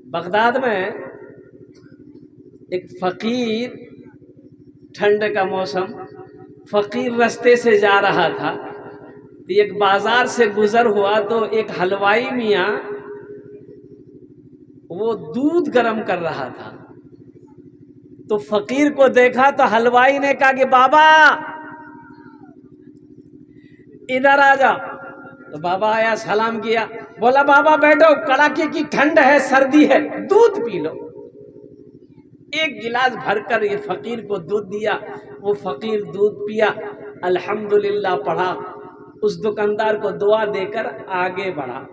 Baghdad में एक फ़कीर, ठंड का मौसम, फ़कीर रास्ते से जा रहा था तो एक बाज़ार से गुज़र हुआ तो एक हलवाई मियाँ वो दूध गर्म कर रहा था। तो फ़कीर को देखा तो हलवाई ने कहा कि बाबा इधर आ जा। तो बाबा आया, सलाम किया, बोला बाबा बैठो, कड़ाके की ठंड है, सर्दी है, दूध पी लो। एक गिलास भरकर ये फकीर को दूध दिया। वो फकीर दूध पिया, अल्हम्दुलिल्लाह पढ़ा, उस दुकानदार को दुआ देकर आगे बढ़ा।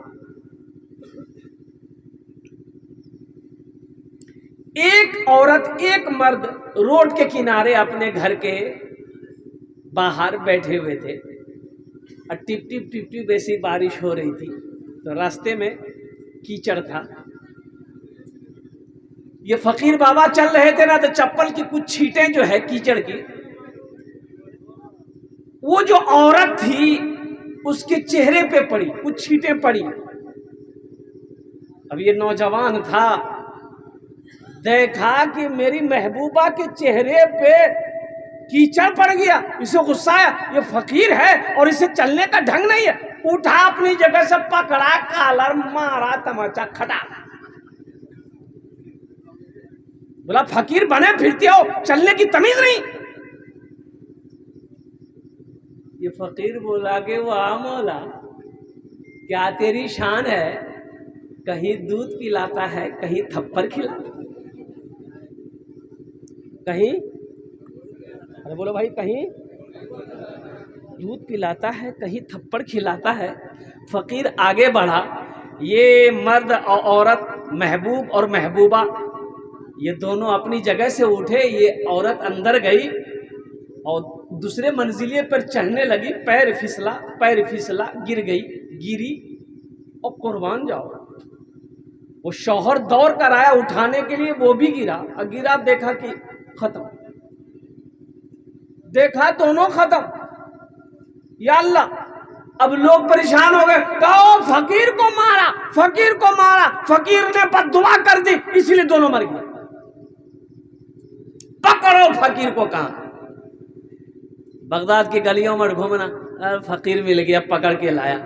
एक औरत एक मर्द रोड के किनारे अपने घर के बाहर बैठे हुए थे और टिप टिप टिप टिप ऐसी बारिश हो रही थी। तो रास्ते में कीचड़ था। ये फकीर बाबा चल रहे थे ना, तो चप्पल की कुछ छींटें जो है कीचड़ की, वो जो औरत थी उसके चेहरे पे पड़ी, कुछ छींटें पड़ी। अब ये नौजवान था, देखा कि मेरी महबूबा के चेहरे पे कीचड़ पड़ गया, इसे गुस्सा आया, ये फकीर है और इसे चलने का ढंग नहीं है। उठा, अपनी जगह से पकड़ा, कॉलर मारा, तमाचा खटा। बोला फकीर बने फिरते हो, चलने की तमीज नहीं। ये फकीर बोला कि वाह मौला, क्या तेरी शान है, कहीं दूध पिलाता है, कहीं थप्पड़ खिलाता है, कहीं, अरे बोलो भाई, कहीं दूध पिलाता है, कहीं थप्पड़ खिलाता है। फकीर आगे बढ़ा। ये मर्द और औरत, महबूब और महबूबा, ये दोनों अपनी जगह से उठे। ये औरत अंदर गई और दूसरे मंजिले पर चढ़ने लगी। पैर फिसला, गिर गई, गिरी और कुर्बान जाओ। वो शौहर दौड़ कर आया उठाने के लिए, वो भी गिरा और गिरा, देखा कि खत्म, देखा दोनों खत्म। या अल्लाह, अब लोग परेशान हो गए, कहो फकीर को मारा, फकीर को मारा, फकीर ने बद्दुआ कर दी, इसलिए दोनों मर गए। पकड़ो फकीर को। कहां? बगदाद की गलियों में घूमना, फकीर मिल गया, पकड़ के लाया।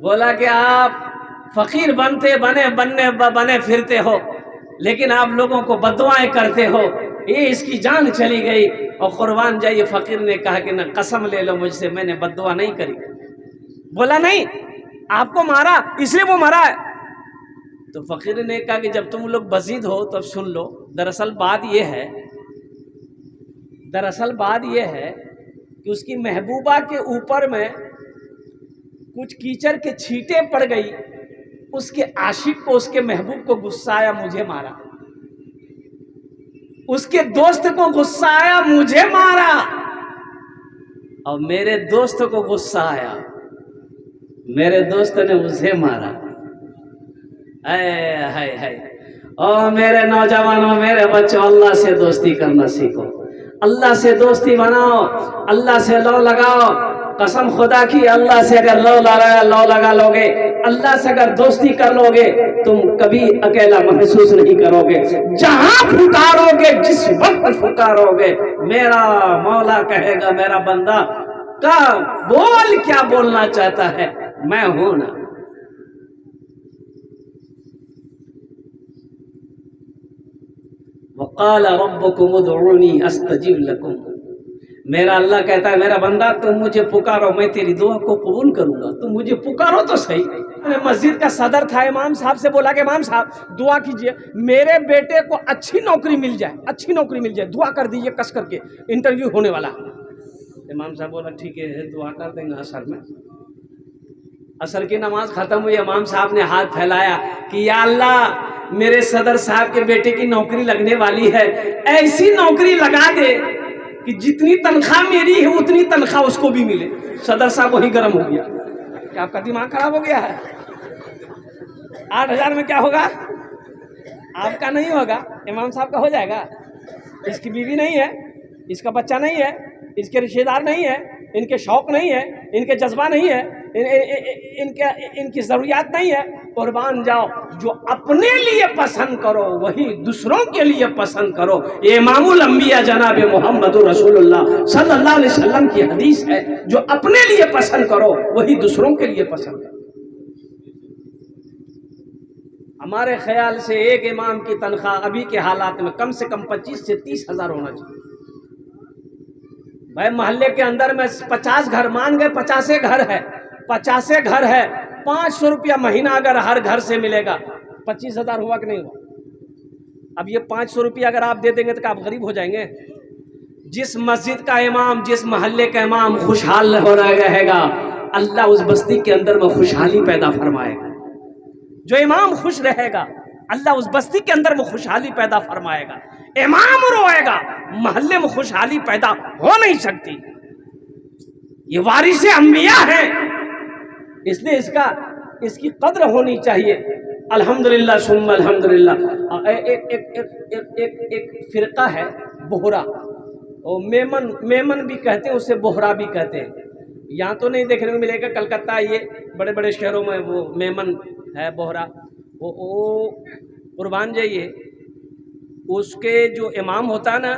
बोला कि आप फकीर बने फिरते हो, लेकिन आप लोगों को बद्दुआएं करते हो, ये इसकी जान चली गई और कुर्बान जाइए। फकीर ने कहा कि ना, कसम ले लो मुझसे, मैंने बद्दुआ नहीं करी। बोला नहीं, आपको मारा इसलिए वो मरा है। तो फकीर ने कहा कि जब तुम लोग बजीद हो तब सुन लो। दरअसल बात यह है कि उसकी महबूबा के ऊपर में कुछ कीचड़ के छींटे पड़ गई। उसके आशिक को, उसके महबूब को गुस्सा आया, मुझे मारा। उसके दोस्त को गुस्सा आया, मुझे मारा। और मेरे दोस्त को गुस्सा आया, मेरे दोस्त ने उसे मारा। हाय ओ मेरे नौजवानों, मेरे बच्चों, अल्लाह से दोस्ती करना सीखो, अल्लाह से दोस्ती बनाओ, अल्लाह से लो लगाओ। कसम खुदा की, अल्लाह से अगर लो लगा लोगे, अल्लाह से अगर दोस्ती कर लोगे, तुम कभी अकेला महसूस नहीं करोगे। जहां पुकारोगे, जिस वक्त पुकारोगे, मेरा मौला कहेगा, मेरा बंदा का बोल, क्या बोलना चाहता है, मैं हूं ना। वक़ाल रब्बुकुम उदऊनी अस्तजिब लकुम। मेरा अल्लाह कहता है, मेरा बंदा तुम मुझे पुकारो, मैं तेरी दुआ को कबूल करूंगा। तुम मुझे पुकारो तो सही। मैंने मस्जिद का सदर था, इमाम साहब से बोला कि इमाम साहब दुआ कीजिए, मेरे बेटे को अच्छी नौकरी मिल जाए, दुआ कर दीजिए, कस करके, इंटरव्यू होने वाला। इमाम साहब बोला ठीक है, दुआ कर देंगे। असर में, असर की नमाज खत्म हुई, इमाम साहब ने हाथ फैलाया कि या अल्लाह, मेरे सदर साहब के बेटे की नौकरी लगने वाली है, ऐसी नौकरी लगा दे कि जितनी तनख्वाह मेरी है उतनी तनख्वाह उसको भी मिले। सदर साहब वही गर्म हो गया। क्या आपका दिमाग खराब हो गया है? 8,000 में क्या होगा? आपका नहीं होगा, इमाम साहब का हो जाएगा। इसकी बीवी नहीं है, इसका बच्चा नहीं है, इसके रिश्तेदार नहीं है, इनके शौक़ नहीं है, इनके जज्बा नहीं है, इनकी ज़रूरियात नहीं है। कुर्बान जाओ, जो अपने लिए पसंद करो वही दूसरों के लिए पसंद करो। ये इमामुल अंबिया जनाब मोहम्मद रसूलुल्लाह सल्लल्लाहु अलैहि वसल्लम की हदीस है, जो अपने लिए पसंद करो वही दूसरों के लिए पसंद करो। हमारे ख्याल से एक इमाम की तनख्वाह अभी के हालात में कम से कम 25 से 30 हज़ार होना चाहिए। भाई मोहल्ले के अंदर में 50 घर, मान गए 50 घर है, 50 घर है, 500 रुपया महीना अगर हर घर से मिलेगा, 25,000 हुआ कि नहीं हुआ? अब ये 500 रुपया अगर आप दे देंगे तो क्या आप गरीब हो जाएंगे? जिस मस्जिद का इमाम, जिस मोहल्ले का इमाम खुशहाल हो रहेगा, अल्लाह उस बस्ती के अंदर में खुशहाली पैदा फरमाएगा। जो इमाम खुश रहेगा, अल्लाह उस बस्ती के अंदर में खुशहाली पैदा फरमाएगा। इमाम रोएगा, मोहल्ले में खुशहाली पैदा हो नहीं सकती। ये वारिसे अंबिया है, इसलिए इसकी कद्र होनी चाहिए। अल्हम्दुलिल्लाह सुम्मा अल्हम्दुलिल्लाह। एक फिरका है बोहरा, और मेमन भी कहते हैं, उसे बोहरा भी कहते हैं। यहाँ तो नहीं देखने को मिलेगा, कलकत्ता ये बड़े बड़े शहरों में वो मेमन है, बोहरा। वो कुर्बान जाइए, उसके जो इमाम होता है ना,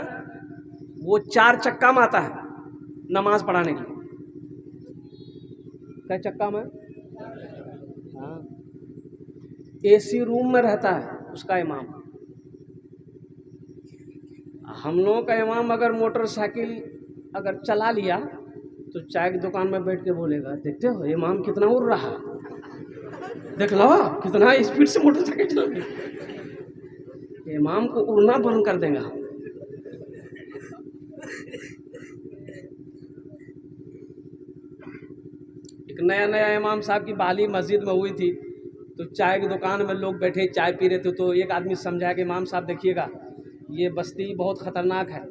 वो 4 चक्का में आता है नमाज पढ़ाने के लिए। क्या चक्का में? हाँ, एसी रूम में रहता है उसका इमाम। हम लोगों का इमाम अगर मोटरसाइकिल अगर चला लिया तो चाय की दुकान में बैठ के बोलेगा, देखते हो इमाम कितना उड़ रहा, देख लो कितना स्पीड से मोटरसाइकिल चल रही। इमाम को उड़ना बंद कर देगा। एक नया इमाम साहब की बहाली मस्जिद में हुई थी, तो चाय की दुकान में लोग बैठे चाय पी रहे थे, तो एक आदमी समझाया कि इमाम साहब देखिएगा, ये बस्ती बहुत ख़तरनाक है,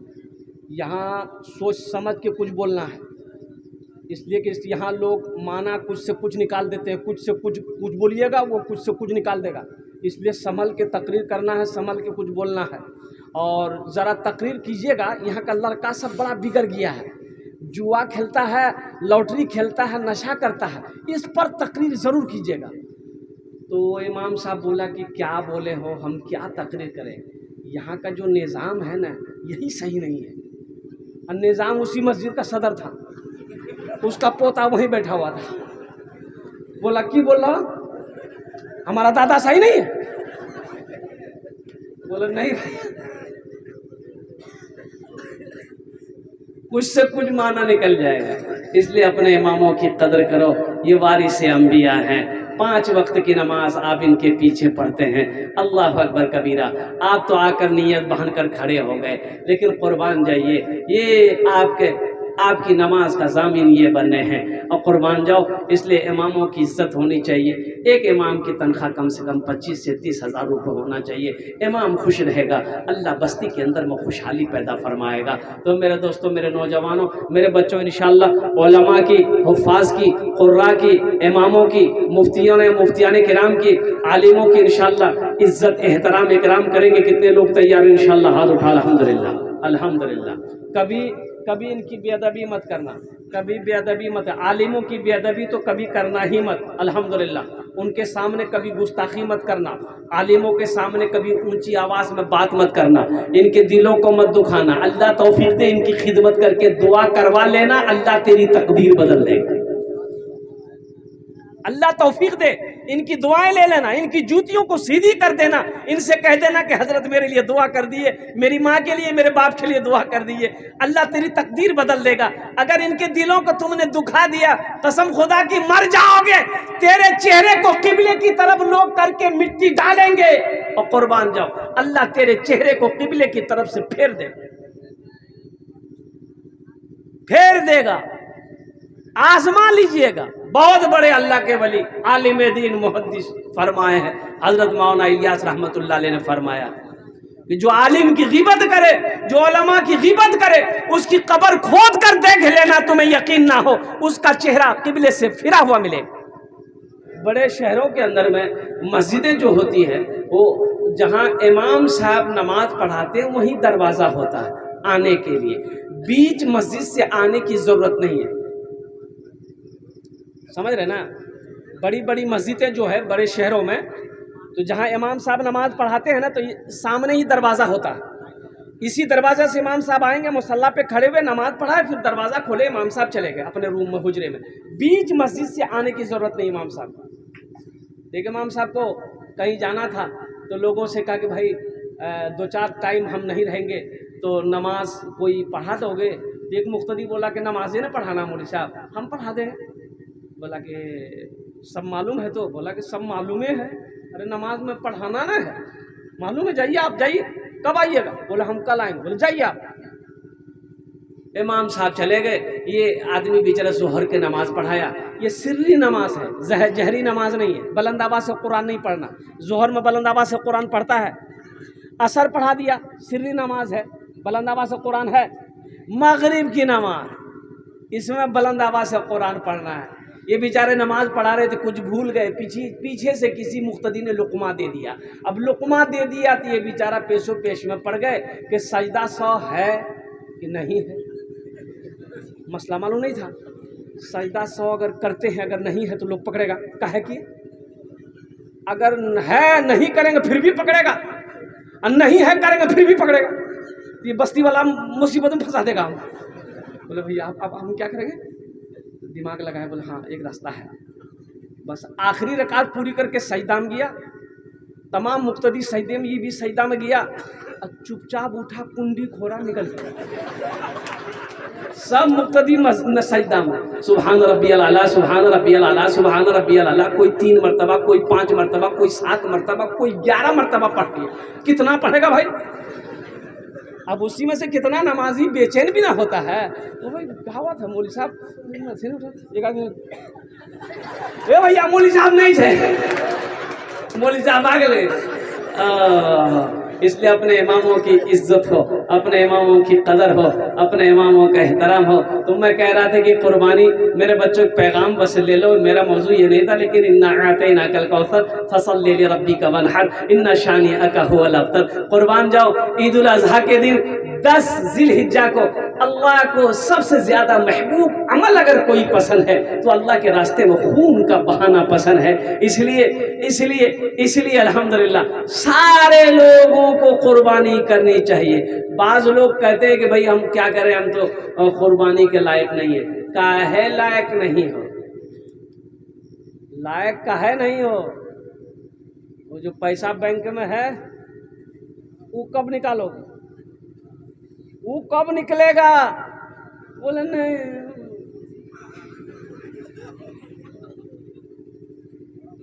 यहाँ सोच समझ के कुछ बोलना है, इसलिए कि यहाँ लोग माना कुछ से कुछ निकाल देते हैं, कुछ से कुछ बोलिएगा वो कुछ से कुछ निकाल देगा, इसलिए संभल के तकरीर करना है, संभल के कुछ बोलना है। और ज़रा तकरीर कीजिएगा, यहाँ का लड़का सब बड़ा बिगड़ गया है, जुआ खेलता है, लॉटरी खेलता है, नशा करता है, इस पर तकरीर ज़रूर कीजिएगा। तो इमाम साहब बोला कि क्या बोले हो, हम क्या तकरीर करें, यहाँ का जो निज़ाम है ना यही सही नहीं है। और निज़ाम उसी मस्जिद का सदर था, उसका पोता वहीं बैठा हुआ था। बोला कि बोला हमारा दादा सही नहीं है? बोला नहीं भाई, कुछ से कुछ माना निकल जाएगा, इसलिए अपने इमामों की कदर करो। ये वारिसे अंबिया हैं, 5 वक्त की नमाज आप इनके पीछे पढ़ते हैं। अल्लाह अकबर कबीरा। आप तो आकर नीयत बहन कर खड़े हो गए, लेकिन कुर्बान जाइए, ये आपकी नमाज का ज़ामिन ये बनने हैं, और कुर्बान जाओ। इसलिए इमामों की इज़्ज़त होनी चाहिए। एक इमाम की तनख्वाह कम से कम 25 से 30 हज़ार रुपये होना चाहिए। इमाम खुश रहेगा, अल्लाह बस्ती के अंदर में खुशहाली पैदा फरमाएगा। तो मेरे दोस्तों, मेरे नौजवानों, मेरे बच्चों, इंशाअल्लाह उलमा की, हुफ़ाज़ की, क़ुर्रा की, इमामों की, मुफ्तियान किराम की, आलिमों की इंशाअल्लाह इज़्ज़त एहतराम इकराम करेंगे। कितने लोग तैयार हैं? इंशाअल्लाह हाथ उठा। अल्हम्दुलिल्लाह अल्हम्दुलिल्लाह। कभी इनकी बेअदबी मत करना, कभी बेअदबी मत, आलिमों की बेअदबी तो कभी करना ही मत। अल्हम्दुलिल्लाह। उनके सामने कभी गुस्ताखी मत करना, आलिमों के सामने कभी ऊंची आवाज़ में बात मत करना, इनके दिलों को मत दुखाना। अल्लाह तौफीक दे, इनकी खिदमत करके दुआ करवा लेना, अल्लाह तेरी तकदीर बदल देगा। अल्लाह तौफीक दे, इनकी दुआएं ले लेना, इनकी जूतियों को सीधी कर देना, इनसे कह देना कि हजरत मेरे लिए दुआ कर दिए, मेरी माँ के लिए, मेरे बाप के लिए दुआ कर दिए, अल्लाह तेरी तकदीर बदल देगा। अगर इनके दिलों को तुमने दुखा दिया, कसम खुदा की मर जाओगे, तेरे चेहरे को किबले की तरफ लोग करके मिट्टी डालेंगे, और कुर्बान जाओ, अल्लाह तेरे चेहरे को किबले की तरफ से फेर देगा। आजमा लीजिएगा। बहुत बड़े अल्लाह के वली आलिम दीन मुहद्दिस फरमाए हैं, हजरत मौलाना इलियास रहमतुल्लाह अलैह ने फरमाया कि जो आलिम की ग़ीबत करे, जो उलमा की ग़ीबत करे, उसकी कब्र खोद कर देख लेना, तुम्हें यकीन ना हो उसका चेहरा किबले से फिरा हुआ मिले। बड़े शहरों के अंदर में मस्जिदें जो होती है, वो जहाँ इमाम साहब नमाज पढ़ाते हैं वहीं दरवाज़ा होता है आने के लिए, बीच मस्जिद से आने की ज़रूरत नहीं है। समझ रहे ना। बड़ी बड़ी मस्जिदें जो है बड़े शहरों में, तो जहाँ इमाम साहब नमाज पढ़ाते हैं ना, तो सामने ही दरवाज़ा होता है। इसी दरवाजे से इमाम साहब आएंगे, मुसल्ला पे खड़े हुए नमाज पढ़ाए, फिर दरवाज़ा खोले, इमाम साहब चले गए अपने रूम में, हुजरे में। बीच मस्जिद से आने की ज़रूरत नहीं इमाम साहब को। देखिए इमाम साहब को कहीं जाना था, तो लोगों से कहा कि भाई 2-4 टाइम हम नहीं रहेंगे, तो नमाज कोई पढ़ा दोगे? एक मुख्तदी बोला कि नमाज़ें ना पढ़ाना मौलवी साहब, हम पढ़ा देंगे। बोला कि सब मालूम है? तो बोला कि सब मालूम है। अरे नमाज में पढ़ाना ना है, मालूम है, जाइए आप, जाइए। कब आइएगा? बोला हम कल आएंगे। बोले जाइए आप। इमाम साहब चले गए। ये आदमी बेचारा जोहर के नमाज पढ़ाया। ये सिर्री नमाज है, जहरी नमाज नहीं है। बुलंद आवाज़ से कुरान नहीं पढ़ना। जोहर में बुलंद आवाज़ से कुरान पढ़ता है। असर पढ़ा दिया, सिर्री नमाज है, बुलंद आवाज़ से कुरान है। मगरिब की नमाज, इसमें बुलंद आवाज़ से कुरान पढ़ना है। ये बेचारे नमाज पढ़ा रहे थे, कुछ भूल गए, पीछे से किसी मुक्तदी ने लुकमा दे दिया। अब लुकमा दे दिया तो ये बेचारा पेशो पेश में पड़ गए कि सजदा 100 है कि नहीं है। मसला मालूम नहीं था। सजदा 100 अगर करते हैं, अगर नहीं है तो लोग पकड़ेगा। काहे कि अगर है नहीं करेंगे फिर भी पकड़ेगा, और नहीं है करेंगे फिर भी पकड़ेगा। ये बस्ती वाला मुसीबत में फंसा देगा हम। बोले भैया अब हम क्या करेंगे? दिमाग लगाए, बोले हाँ एक रास्ता है। बस आखिरी रकात पूरी करके सजदा में गया। तमाम मुक्तदी सजदे में, ये भी सजदा में गया, और चुपचाप उठा, कुंडी खोरा, निकल गया। सब मुक्तदी सजदा में सुभान रब्बियल आला, सुभान रब्बियल आला, सुभान रब्बियल आला। कोई 3 मरतबा, कोई 5 मरतबा, कोई 7 मरतबा, कोई 11 मरतबा पढ़ लिया। कितना पढ़ेगा भाई? अब उसी में से कितना नमाजी बेचैन भी ना होता है। तो भाई क्या हुआ था मौलवी साहब? एक आदमी, ए भैया मौलवी साहब नहीं थे, मौलवी साहब आ गए। इसलिए अपने इमामों की इज्जत हो, अपने इमामों की कदर हो, अपने इमामों का एहतराम हो। तो मैं कह रहा था कि कुर्बानी, मेरे बच्चों के पैगाम बस ले लो। मेरा मौजू ये नहीं था, लेकिन इन्ना आतैना कल कौसर फसल्लि लिरब्बिका वनहर इन्ना शानिअका हुवल अब्तर। कुर्बान जाओ। ईद उल अज़हा के दिन 10 ज़िलहिज्जा को अल्लाह को सबसे ज़्यादा महबूब अमल अगर कोई पसंद है तो अल्लाह के रास्ते में खून का बहाना पसंद है। इसलिए अल्हम्दुलिल्लाह सारे लोगों को कुर्बानी करनी चाहिए। बाज़ लोग कहते हैं कि भाई हम क्या करें, हम तो कुर्बानी के लायक नहीं है। काहे लायक नहीं हो? लायक काहे नहीं हो? वो जो पैसा बैंक में है वो कब निकालोगे? वो कब निकलेगा? बोले नहीं।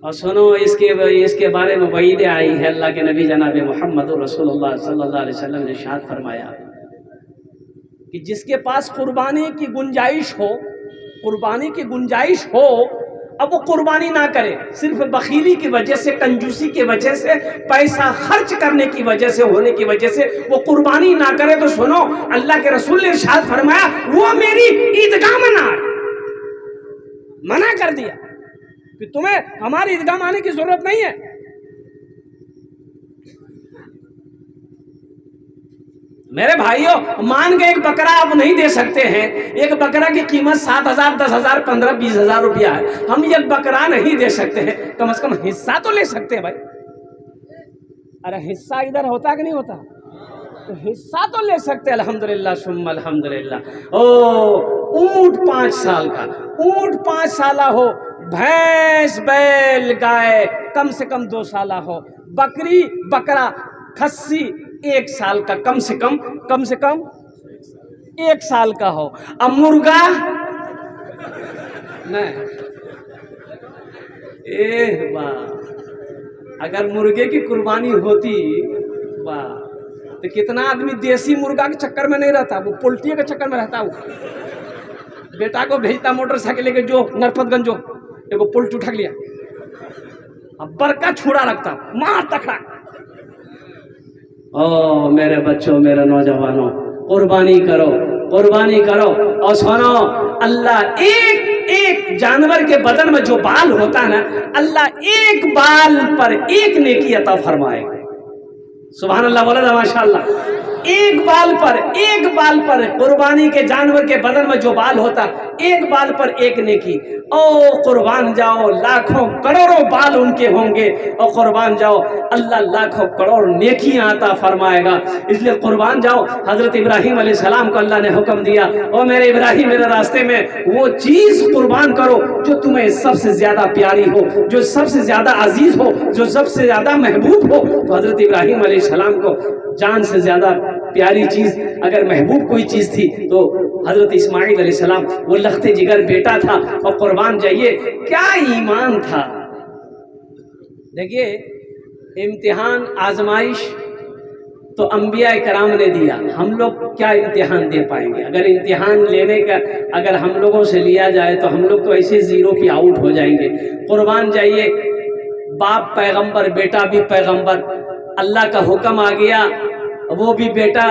और सुनो, इसके बारे में वईद आई है। अल्लाह के नबी जनाब मोहम्मद रसूलुल्लाह सल्लल्लाहु अलैहि वसल्लम ने इरशाद फरमाया कि जिसके पास कुर्बानी की गुंजाइश हो, अब वो कुर्बानी ना करे। सिर्फ बखीली की वजह से, कंजूसी की वजह से, पैसा खर्च करने की वजह से, होने की वजह से वो कुर्बानी ना करे, तो सुनो अल्लाह के रसूल ने इरशाद फरमाया वो मेरी ईदगाह में ना आए। मना कर दिया कि तुम्हें हमारी ईदगाह में आने की जरूरत नहीं है। मेरे भाइयों, मान के एक बकरा आप नहीं दे सकते हैं। एक बकरा की कीमत 7,000, 10,000, 15, 20,000 रुपया है। हम एक बकरा नहीं दे सकते हैं, कम से कम हिस्सा तो ले सकते हैं भाई। अरे हिस्सा इधर होता कि नहीं होता? तो हिस्सा तो ले सकते हैं। अल्हम्दुलिल्लाह सुम्मा अल्हम्दुलिल्लाह। ऊंट 5 साल का, ऊंट 5 साला हो, भैंस बैल गाय कम से कम 2 साला हो, बकरी बकरा खस्सी 1 साल का, कम से कम 1 साल का हो। अब मुर्गा नहीं, वाह, अगर मुर्गे की कुर्बानी होती, वाह, तो कितना आदमी देसी मुर्गा के चक्कर में नहीं रहता, वो पोल्ट्री के चक्कर में रहता। वो बेटा को भेजता मोटरसाइकिल लेके, जो नरपतगंज जो एगो पोल्ट्री उठा लिया, अब बड़का छुड़ा रखता, मार तकड़ा। ओ मेरे बच्चों, मेरे नौजवानों, कुर्बानी करो, कुर्बानी करो। और सुनो, अल्लाह एक जानवर के बदन में जो बाल होता है ना, अल्लाह एक बाल पर 1 नेकी अता फरमाएगा। सुभान अल्लाह, बोला माशाअल्लाह। एक बाल पर कुर्बानी के जानवर के बदन में जो बाल होता, एक बाल पर एक नेकी। ओ कुर्बान जाओ, लाखों करोड़ों बाल उनके होंगे, और कुर्बान जाओ, अल्लाह लाखों करोड़ नेकियां अता फरमाएगा। इसलिए कुर्बान जाओ। हजरत इब्राहिम अलैहिस्सलाम को अल्लाह ने हुक्म दिया, ओ मेरे इब्राहिम, मेरे रास्ते में वो चीज कुर्बान करो जो तुम्हें सबसे ज्यादा प्यारी हो, जो सबसे ज्यादा अजीज हो, जो सबसे ज्यादा महबूब हो। तो हजरत इब्राहिम अलैहिस्सलाम को जान से ज्यादा प्यारी चीज, अगर महबूब कोई चीज थी तो हजरत इस्माइल अलैहिस्सलाम, वो लखते जिगर बेटा था। और कुर्बान जाइए, क्या ईमान था। देखिए, इम्तिहान आजमाइश तो अंबिया कराम ने दिया, हम लोग क्या इम्तिहान दे पाएंगे। अगर इम्तिहान लेने का अगर हम लोगों से लिया जाए तो हम लोग तो ऐसे जीरो की आउट हो जाएंगे। कुर्बान जाइए, बाप पैगंबर, बेटा भी पैगंबर, अल्लाह का हुक्म आ गया, वो भी बेटा,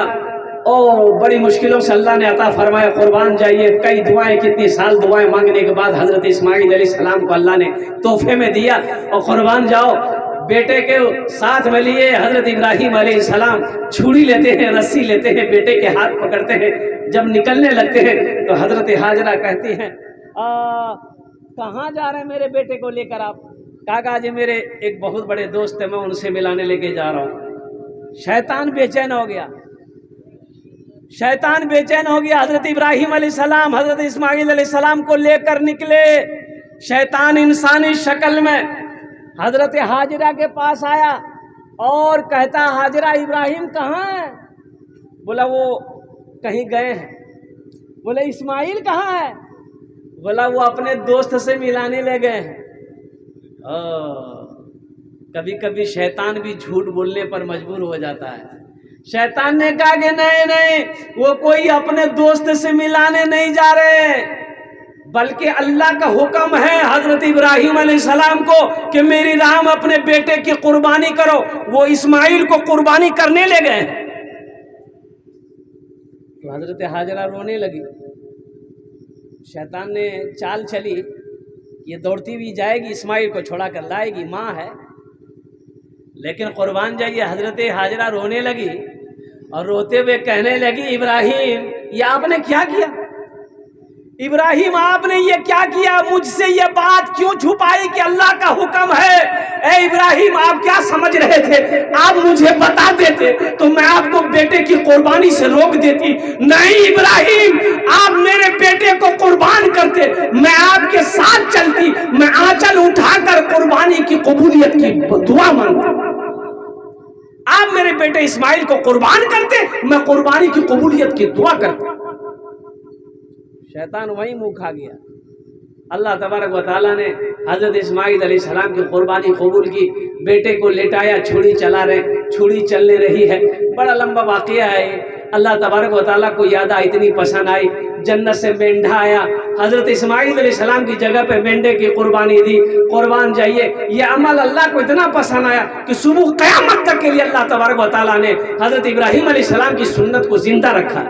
ओ बड़ी मुश्किलों से अल्लाह ने अता फरमाया। कुर्बान जाइए, कई दुआएं, कितनी साल दुआएं मांगने के बाद हजरत इस्माइल अलैहिस्सलाम को अल्लाह ने तोहफे में दिया। और कुर्बान जाओ, बेटे के साथ में लिए हजरत इब्राहिम अलैहिस्सलाम छुरी लेते हैं, रस्सी लेते हैं, बेटे के हाथ पकड़ते हैं। जब निकलने लगते हैं तो हजरत हाजरा कहती हैं, कहाँ जा रहे हैं मेरे बेटे को लेकर आप? काका जी, मेरे एक बहुत बड़े दोस्त है, मैं उनसे मिलाने लेके जा रहा हूँ। शैतान बेचैन हो गया, शैतान बेचैन हो गया। हजरत इब्राहिम अलैहिस्सलाम हजरत इस्माइल अलैहिस्सलाम को लेकर निकले। शैतान इंसानी शक्ल में हजरत हाजरा के पास आया और कहता, हाजरा, इब्राहिम कहाँ है? बोला, वो कहीं गए हैं। बोले, इस्माइल कहाँ है? बोला, वो अपने दोस्त से मिलाने ले गए हैं। कभी कभी शैतान भी झूठ बोलने पर मजबूर हो जाता है। शैतान ने कहा कि नहीं नहीं, वो कोई अपने दोस्त से मिलाने नहीं जा रहे, बल्कि अल्लाह का हुक्म है हजरत इब्राहिम अलैहिस्सलाम को कि मेरी राह में अपने बेटे की कुर्बानी करो। वो इस्माइल को कुर्बानी करने ले गए। तो हजरत हाजरा रोने लगी। शैतान ने चाल चली, ये दौड़ती भी जाएगी, इस्माइल को छोड़ा कर लाएगी, माँ है। लेकिन कुर्बान जाइए, हजरत हाजरा रोने लगी और रोते हुए कहने लगी, इब्राहिम, ये आपने क्या किया? इब्राहिम, आपने ये क्या किया? मुझसे ये बात क्यों छुपाई कि अल्लाह का हुक्म है? ए इब्राहिम, आप क्या समझ रहे थे? आप मुझे बता देते तो मैं आपको बेटे की कुर्बानी से रोक देती। नहीं इब्राहिम, आप मेरे बेटे को कुर्बान करते, मैं आपके साथ चलती, मैं आंचल उठाकर कुर्बानी की कबूलियत की दुआ मांगती। आप मेरे बेटे इस्माइल को कुर्बान करते, मैं कुर्बानी की कबूलियत की दुआ करता। शैतान वहीं मुंह खा गया। अल्लाह तबारक व तआला ने हजरत इस्माइल अलैहिस्सलाम की कुर्बानी कबूल की। बेटे को लेटाया, छुरी चला रहे, छुरी चलने रही है। बड़ा लंबा वाकया है। अल्लाह तबारक व तआला को यादा इतनी पसंद आई, जन्नत से मेंढा आया, हजरत इस्माइल अलैहिस्सलाम की जगह पे मेंढे की कुर्बानी दी। कुर्बान जाइए, ये अमल अल्लाह को इतना पसंद आया कि सुबह क़यामत तक के लिए अल्लाह तबारक व तआला ने हजरत इब्राहिम अलैहिस्सलाम की सुन्नत को जिंदा रखा।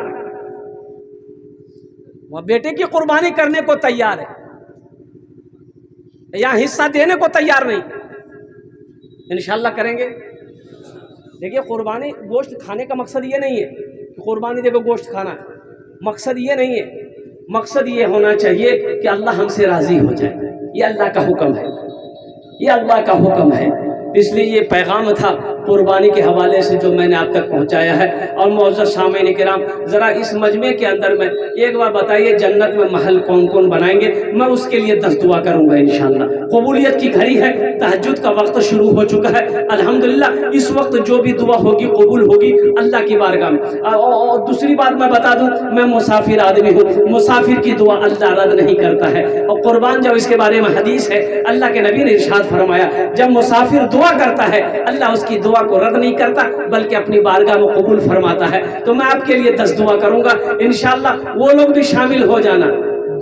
वह बेटे की कुर्बानी करने को तैयार है, या हिस्सा देने को तैयार नहीं। इंशाअल्लाह करेंगे। देखिए, कुर्बानी गोश्त खाने का मकसद ये नहीं है कि कुर्बानी देखो गोश्त खाना, मकसद ये नहीं है। मकसद ये होना चाहिए कि अल्लाह हमसे राजी हो जाए। ये अल्लाह का हुक्म है, ये अल्लाह का हुक्म है। इसलिए ये पैगाम था कुर्बानी के हवाले से जो मैंने आप तक पहुंचाया है। और मौजूद सामईन किराम, ज़रा इस मजमे के अंदर में एक बार बताइए, जन्नत में महल कौन कौन बनाएंगे? मैं उसके लिए 10 दुआ करूंगा इंशाअल्लाह। कबूलियत की घड़ी है, तहज्जुद का वक्त शुरू हो चुका है। अल्हम्दुलिल्लाह, इस वक्त जो भी दुआ होगी कबूल होगी अल्लाह की बारगाह में। और दूसरी बात मैं बता दूं, मैं मुसाफिर आदमी हूँ, मुसाफिर की दुआ अल्लाह रद्द नहीं करता है। और कुर्बान जाओ, इसके बारे में हदीस है, अल्लाह के नबी ने इरशाद फरमाया, जब मुसाफिर दुआ करता है अल्लाह उसकी दुआ को रद्द नहीं करता बल्कि अपनी बारगाह में कबूल फरमाता है। तो मैं आपके लिए 10 दुआ करूंगा इंशाअल्लाह, वो लोग भी शामिल हो जाना।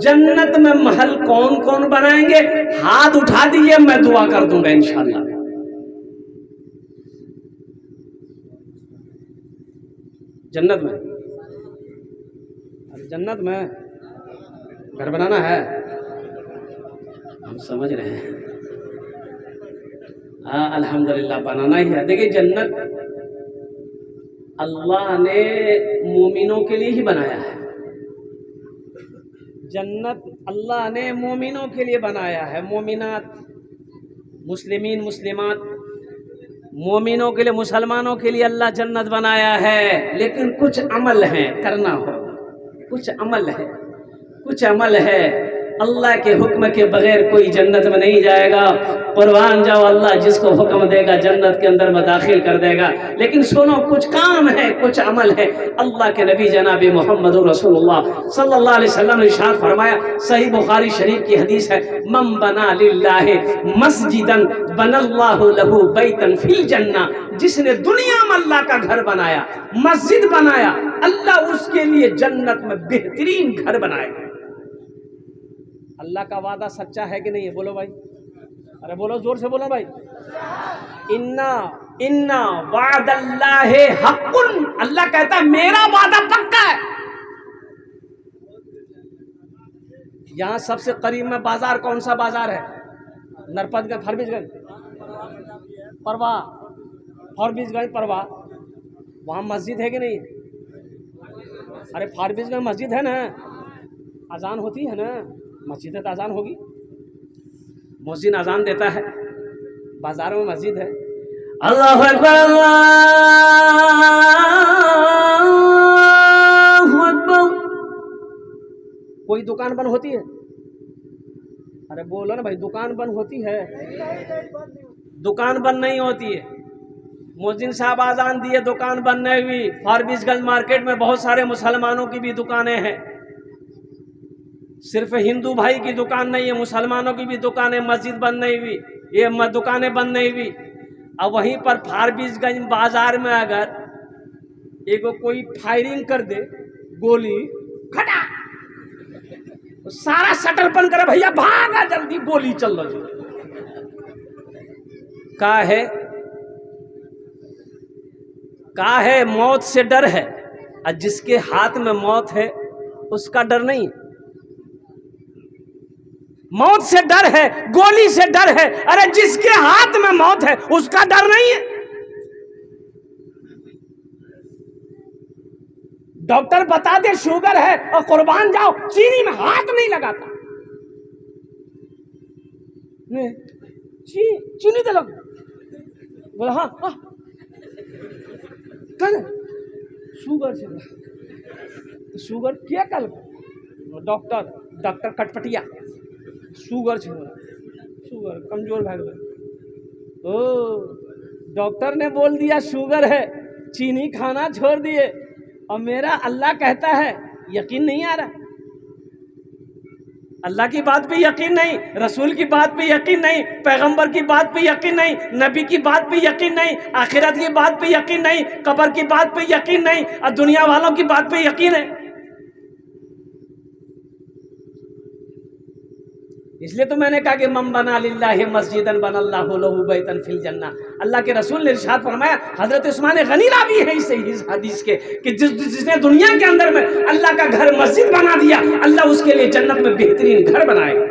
जन्नत में महल कौन कौन बनाएंगे? हाथ उठा दीजिए, मैं दुआ कर दूंगा इंशाअल्लाह। जन्नत में, जन्नत में घर बनाना है, हम समझ रहे हैं। हाँ, अल्हम्दुलिल्लाह बनाना ही है। देखिए, जन्नत अल्लाह ने मोमिनों के लिए ही बनाया है। जन्नत अल्लाह ने मोमिनों के लिए बनाया है। मोमिनात, मुस्लिमीन, मुस्लिमात, मोमिनों के लिए, मुसलमानों के लिए अल्लाह जन्नत बनाया है। लेकिन कुछ अमल है, करना हो, कुछ अमल है, कुछ अमल है। अल्लाह के हुक्म के बगैर कोई जन्नत में नहीं जाएगा। कुर्बान जाओ, अल्लाह जिसको हुक्म देगा जन्नत के अंदर में दाखिल कर देगा। लेकिन सुनो, कुछ काम है, कुछ अमल है। अल्लाह के नबी जनाब मोहम्मद रसूलुल्लाह सल्लल्लाहु अलैहि वसल्लम ने इरशाद फरमाया, सही बुखारी शरीफ की हदीस है, मम बना लिल्लाहि मस्जिदन बनल्लाहु लहू बैतन फिल जन्ना। जिसने दुनिया में अल्लाह का घर बनाया, मस्जिद बनाया, अल्लाह उसके लिए जन्नत में बेहतरीन घर बनाएगा। अल्लाह का वादा सच्चा है कि नहीं है? बोलो भाई, अरे बोलो, जोर से बोलो भाई। इन्ना इन्ना वादल्लाहि हक़्क़ुन, अल्लाह कहता है मेरा वादा पक्का है। यहां सबसे करीब में बाजार कौन सा बाजार है? नरपतगंज, फारबिसगंज, परवा, फारबिसगंज, परवा, वहां मस्जिद है कि नहीं? अरे फारबिसगंज मस्जिद है ना, अजान होती है ना, मस्जिद है तो अजान होगी। मुअज्जिन अजान देता है, बाजारों में मस्जिद है। अल्लाहु अकबर, अल्लाहु अकबर। कोई दुकान बंद होती है? अरे बोलो ना भाई, दुकान बंद होती है? दुकान बंद नहीं होती है। मुअज्जिन साहब अजान दिए, दुकान बंद नहीं हुई। फारबिसगंज मार्केट में बहुत सारे मुसलमानों की भी दुकानें हैं। सिर्फ हिंदू भाई की दुकान नहीं है, मुसलमानों की भी दुकान है। मस्जिद बंद नहीं हुई, ये दुकानें बंद नहीं हुई। अब वहीं पर फारबिसगंज बाजार में अगर एक कोई फायरिंग कर दे, गोली खटा, तो सारा शटर बंद करे, भैया भागा जल्दी, गोली चल रही का है मौत से डर है, और जिसके हाथ में मौत है उसका डर नहीं। मौत से डर है, गोली से डर है, अरे जिसके हाथ में मौत है उसका डर नहीं है। डॉक्टर बता दे शुगर है और कुर्बान जाओ, चीनी में हाथ नहीं लगाता। चीनी दे लग बोला, हाँ हाँ कल शुगर से, शुगर क्या कल? डॉक्टर कटपटिया, शुगर से, शुगर कमजोर भाग गए। ओ डॉक्टर ने बोल दिया शुगर है, चीनी खाना छोड़ दिए, और मेरा अल्लाह कहता है यकीन नहीं आ रहा। अल्लाह की बात पे यकीन नहीं, रसूल की बात पे यकीन नहीं, पैगंबर की बात पे यकीन नहीं, नबी की बात पे यकीन नहीं, आखिरत की बात पे यकीन नहीं, कब्र की बात पे यकीन नहीं, और दुनिया वालों की बात पे यकीन है। इसलिए तो मैंने कहा कि मम बना लिल्लाहि मस्जिदन बनल्लाहु लहू बैतन फिल जन्ना। अल्लाह के रसूल ने इरशाद फरमाया, हजरत उस्मान गनी रावी है इस हदीस के, कि जिसने दुनिया के अंदर में अल्लाह का घर मस्जिद बना दिया, अल्लाह उसके लिए जन्नत में बेहतरीन घर बनाएगा।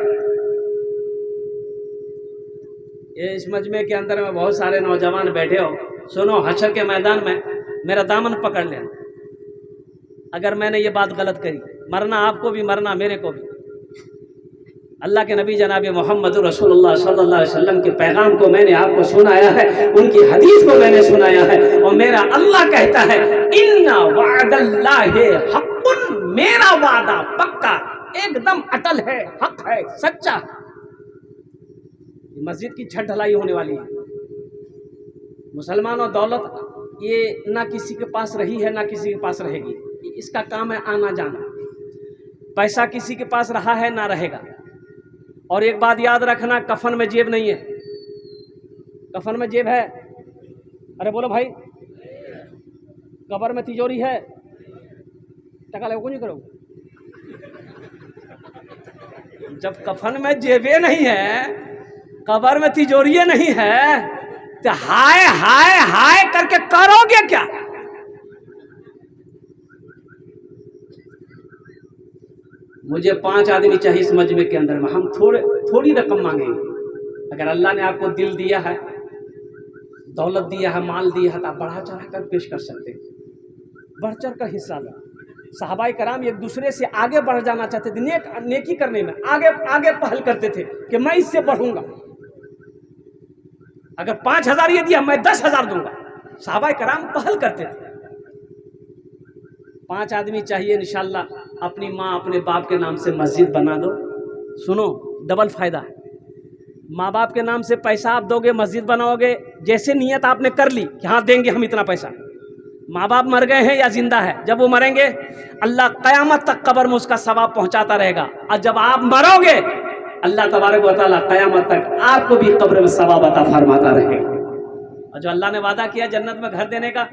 ये इस मजमे के अंदर में बहुत सारे नौजवान बैठे हो, सुनो, हशर के मैदान में मेरा दामन पकड़ लेना। अगर मैंने ये बात गलत करी, मरना आपको भी, मरना मेरे को भी। अल्लाह के नबी जनाब मोहम्मद रसूलुल्लाह सल्लल्लाहु अलैहि वसल्लम के पैगाम को मैंने आपको सुनाया है, उनकी हदीस को मैंने सुनाया है, और मेरा अल्लाह कहता है इन्ना वादल्लाहि हक़्क़ुन, मेरा वादा पक्का, एकदम अटल है, हक है, सच्चा। मस्जिद की छत ढलाई होने वाली है। मुसलमानों, दौलत ये ना किसी के पास रही है ना किसी के पास रहेगी, इसका काम है आना जाना। पैसा किसी के पास रहा है ना रहेगा। और एक बात याद रखना, कफन में जेब नहीं है। कफन में जेब है? अरे बोलो भाई। कब्र में तिजोरी है? टका लगो नहीं करो। जब कफन में जेबें नहीं है, कब्र में तिजोरियां नहीं है, तो हाय हाय हाय करके करोगे क्या? मुझे 5 आदमी चाहिए इस मजमे के अंदर में, हम थोड़ी रकम मांगेंगे। अगर अल्लाह ने आपको दिल दिया है, दौलत दिया है, माल दिया है, तो आप बढ़ा चढ़ा कर पेश कर सकते हैं। बढ़ चढ़ कर हिस्सा लो। सहाबाए कराम एक दूसरे से आगे बढ़ जाना चाहते थे, नेकी करने में आगे आगे पहल करते थे कि मैं इससे बढ़ूंगा, अगर 5,000 ये दिया मैं 10,000 दूंगा। सहाबाए कराम पहल करते थे। 5 आदमी चाहिए इंशाल्लाह। अपनी माँ अपने बाप के नाम से मस्जिद बना दो। सुनो, डबल फायदा। माँ बाप के नाम से पैसा आप दोगे, मस्जिद बनाओगे, जैसे नियत आपने कर ली कि हाँ देंगे हम इतना पैसा, माँ बाप मर गए हैं या जिंदा है, जब वो मरेंगे अल्लाह क़यामत तक कब्र में उसका सवाब पहुंचाता रहेगा। और जब आप मरोगे अल्लाह तबारक व तआला क़यामत तक आपको भी कब्र में सवाब अता फरमाता रहेगा। और जो अल्लाह ने वादा किया जन्नत में घर देने का,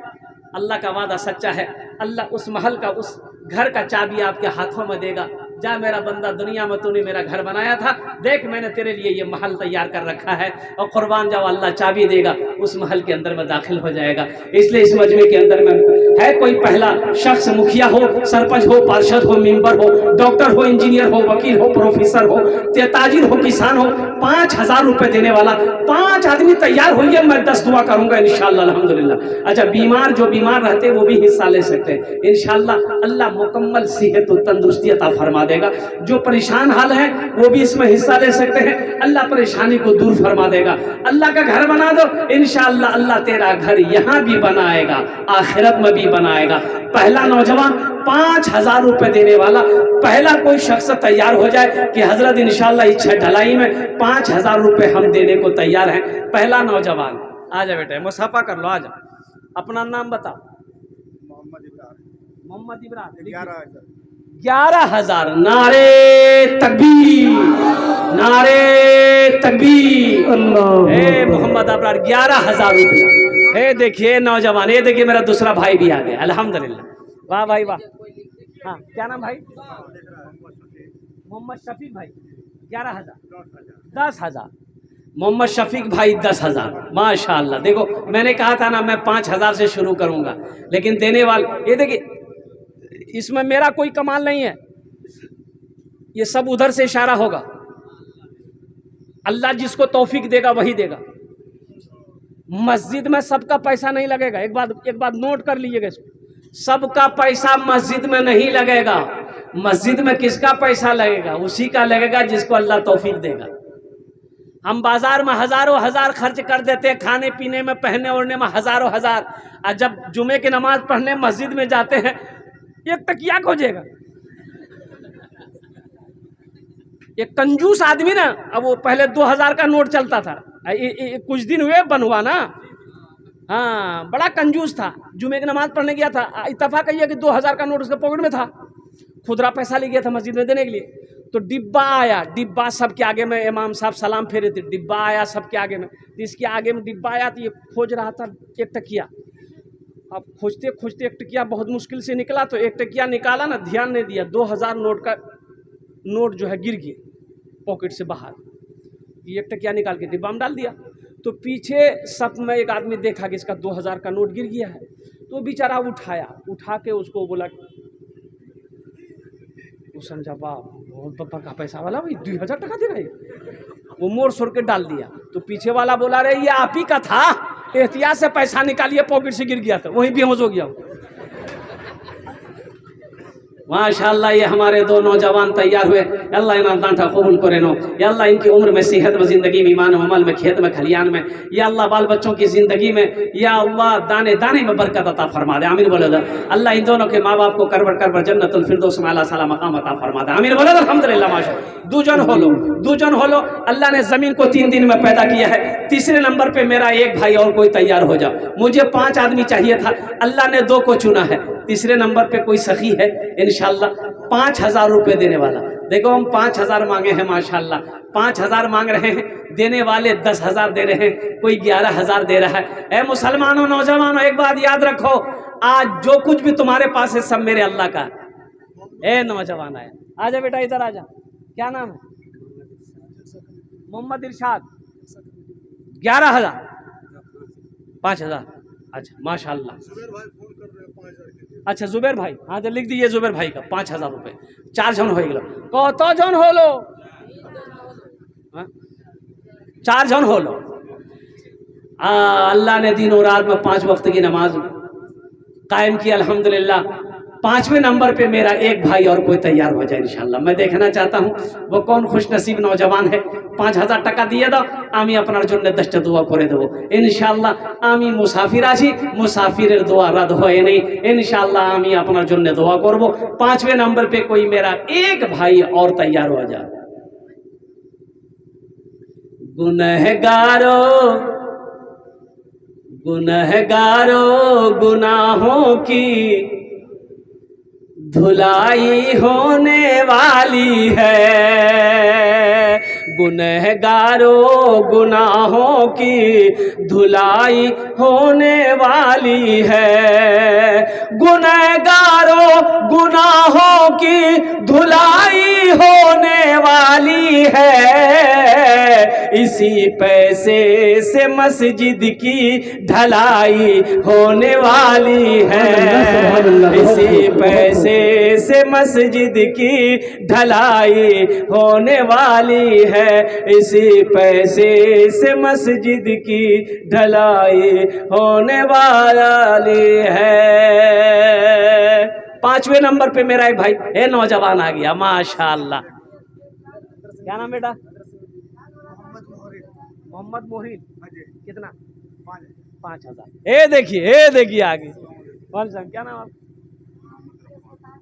अल्लाह का वादा सच्चा है। अल्लाह उस महल का, उस घर का चाबी आपके हाथों में देगा। जा मेरा बंदा, दुनिया में तूने मेरा घर बनाया था, देख मैंने तेरे लिए ये महल तैयार कर रखा है, और कुर्बान जाओ अल्लाह चाबी देगा, उस महल के अंदर में दाखिल हो जाएगा। इसलिए इस मजमे के अंदर में है कोई पहला शख्स, मुखिया हो, सरपंच हो, पार्षद हो, मेंबर हो, डॉक्टर हो, इंजीनियर हो, वकील हो, प्रोफेसर हो, ताजिर हो, किसान हो, 5,000 रुपए देने वाला 5 आदमी तैयार होइए, मैं 10 दुआ करूंगा इंशाअल्लाह अल्हम्दुलिल्लाह। अच्छा, बीमार जो बीमार रहते हैं वो भी हिस्सा ले सकते हैं इंशाअल्लाह। अल्लाह मुकम्मल सेहत और तंदुरुस्ती अता फरमा देगा। जो परेशान हाल है वो भी इसमें हिस्सा ले सकते हैं, अल्लाह परेशानी को दूर फरमा देगा। अल्लाह का घर बना दो इंशाअल्लाह, अल्लाह तेरा घर यहाँ भी बनाएगा, आखिरत में भी बनाएगा। पहला नौजवान 5,000 रुपए देने वाला पहला कोई शख्स तैयार हो जाए कि हजरत इंशाअल्लाह इस छत ढलाई में 5,000 रुपए हम देने को तैयार हैं। पहला नौजवान आ जा बेटे, मुसाफा कर लो, आ जा, अपना नाम बताओ। मोहम्मद इब्राहिम। 11,000। नारे तकबीर, नारे तकबीर। मोहम्मद अबरार 11,000 रुपया। देखिए नौजवान, ये देखिए मेरा दूसरा भाई भी आ गया, अल्हम्दुलिल्लाह। वाह भाई वाह। हाँ, क्या नाम भाई? मोहम्मद शफीक भाई। 11,000। 10,000। मोहम्मद शफीक भाई 10,000। माशाअल्लाह। देखो मैंने कहा था ना मैं 5,000 से शुरू करूंगा, लेकिन देने वाले, ये देखिए इसमें मेरा कोई कमाल नहीं है, ये सब उधर से इशारा होगा। अल्लाह जिसको तौफीक देगा वही देगा। मस्जिद में सबका पैसा नहीं लगेगा, एक बात नोट कर लीजिएगा इसको। सबका पैसा मस्जिद में नहीं लगेगा। मस्जिद में किसका पैसा लगेगा? उसी का लगेगा जिसको अल्लाह तौफीक देगा। हम बाजार में हजारों हजार खर्च कर देते हैं, खाने पीने में, पहनने ओढ़ने में हजारों हजार, और जब जुमे की नमाज पढ़ने मस्जिद में जाते हैं एक तकिया खोजेगा। एक कंजूस आदमी ना, अब वो पहले 2,000 का नोट चलता था, कुछ दिन हुए बनवा ना, हाँ बड़ा कंजूस था। जुमे की नमाज पढ़ने गया था, इत्तफाक ये कि 2,000 का नोट उसके पॉकेट में था, खुदरा पैसा ले गया था मस्जिद में देने के लिए। तो डिब्बा आया, डिब्बा सबके आगे में, इमाम साहब सलाम फेरे थे, डिब्बा आया सबके आगे में, तो इसके आगे में डिब्बा आया, तो ये खोज रहा था एक तकिया। अब खोजते खोजते एक टकिया बहुत मुश्किल से निकला, तो एक टकिया निकाला ना, ध्यान नहीं दिया, 2,000 नोट का नोट जो है गिर गया पॉकेट से बाहर। एक टकिया निकाल के डिब्बा में डाल दिया। तो पीछे सब में एक आदमी देखा कि इसका 2,000 का नोट गिर गया है, तो बेचारा उठा के उसको बोला, वो समझा बाप बहुत पप्पा का पैसा वाला भाई 2,000 टका दे रहा, वो मोड़ सोड़ के डाल दिया। तो पीछे वाला बोला, रे ये आप ही का था, एहतियात से पैसा निकालिए, पॉकेट से गिर गया था, वहीं बेहोश हो गया। माशाअल्लाह, ये हमारे 2 नौजवान तैयार हुए। अल्लाह इनाम दांठा कबूल करे नो। या अल्लाह इनकी उम्र में, सेहत में, ज़िंदगी में, ईमान में, अमल में, खेत में, खलियान में, या अल्लाह बाल बच्चों की ज़िंदगी में, या अल्लाह दाने दाने में बरकत अता फरमा दे। आमीन बोलो। अल्लाह इन दोनों के माँ बाप को करबर जन्नतुल फिरदौस में आला साला मकाम अता फरमा दे। आमीन बोलो अल्हम्दुलिल्लाह। माशाअल्लाह। दूजन हो लो। अल्लाह ने ज़मीन को 3 दिन में पैदा किया है। तीसरे नंबर पर मेरा एक भाई और कोई तैयार हो जाओ। मुझे 5 आदमी चाहिए था, अल्लाह ने 2 को चुना है। तीसरे नंबर पे कोई सखी है इंशाअल्लाह, 5,000 रुपए देने वाला। देखो हम 5,000 मांगे हैं माशाअल्लाह, 5,000 मांग रहे हैं, देने वाले 10,000 दे रहे हैं, कोई 11,000 दे रहा है। ए मुसलमानों, नौजवानों, एक बात याद रखो, आज जो कुछ भी तुम्हारे पास है सब मेरे अल्लाह का। ए नौजवान आया, आजा बेटा इधर आजा, क्या नाम है? मोहम्मद इरशाद। 11,000, 5,000। अच्छा माशाअल्लाह। अच्छा जुबेर भाई, हाँ तो लिख दीजिए जुबेर भाई का 5,000 रुपये। 4 जन हो गया, कत जन हो लो? 4 जन हो लो। अल्लाह ने दिन और रात में 5 वक्त की नमाज कायम किया अल्हम्दुलिल्लाह। 5वें नंबर पे मेरा एक भाई और कोई तैयार हो जाए इंशाल्लाह। मैं देखना चाहता हूँ वो कौन खुशनसीब नौजवान है। 5000 টাকা দিয়ে দাও, আমি আপনার জন্য 10টা দোয়া করে দেবো ইনশাআল্লাহ। আমি মুসাফির আছি, মুসাফিরের দোয়া रद्द হয় नहीं इंशाअल्लाह। আমি আপনার জন্য দোয়া করব। 5वें नंबर पे कोई मेरा एक भाई और तैयार हो जाए। गुनहगारों गुनहगारों गुनाहों की धुलाई होने वाली है। गुनहगारों गुनाहों की धुलाई होने वाली है। गुनहगारों गुनाहों की धुलाई होने वाली है। इसी पैसे से मस्जिद की ढलाई होने वाली है। इसी पैसे से मस्जिद की ढलाई होने वाली है। इसी पैसे से मस्जिद की ढलाई होने वाली है। 5वें नंबर पे मेरा एक भाई है, नौजवान आ गया माशाअल्लाह। क्या नाम बेटा? मोहम्मद मोहित। कितना? 5000। ये देखिए आगे कौन सा, क्या नाम आप?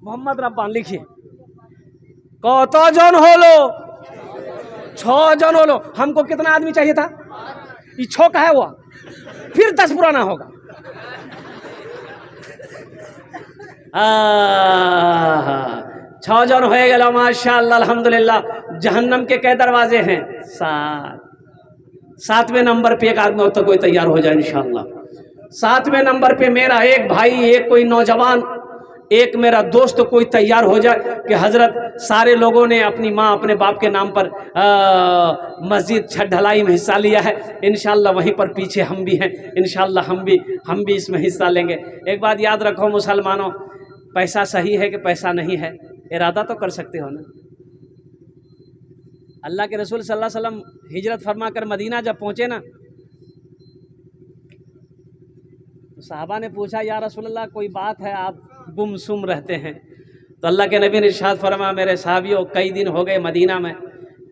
मोहम्मद रब्बान। लिखिए कतजन होलो? 6 जन होलो। हमको कितना आदमी चाहिए था? ये 6 का है वो, फिर 10 पुराना होगा। 6 जन हो गए माशाअल्लाह अल्हम्दुलिल्लाह। जहन्नम के कै दरवाजे हैं? 7। 7वें नंबर पे एक आदमी तो कोई तैयार हो जाए इंशाअल्लाह। 7वें नंबर पे मेरा एक भाई, एक कोई नौजवान, एक मेरा दोस्त कोई तैयार हो जाए कि हज़रत सारे लोगों ने अपनी माँ अपने बाप के नाम पर मस्जिद छत ढलाई में हिस्सा लिया है इंशाअल्लाह। वहीं पर पीछे हम भी हैं इंशाअल्लाह। हम भी इसमें हिस्सा लेंगे। एक बात याद रखो मुसलमानों, पैसा सही है कि पैसा नहीं है, इरादा तो कर सकते हो ना। अल्लाह के रसूल सल्लल्लाहु अलैहि वसल्लम हिजरत फरमा कर मदीना जब पहुँचे ना, तो साहबा ने पूछा या रसूलल्लाह कोई बात है, आप गुमसुम रहते हैं? तो अल्लाह के नबी ने इरशाद फरमा, मेरे साहबियों कई दिन हो गए मदीना में,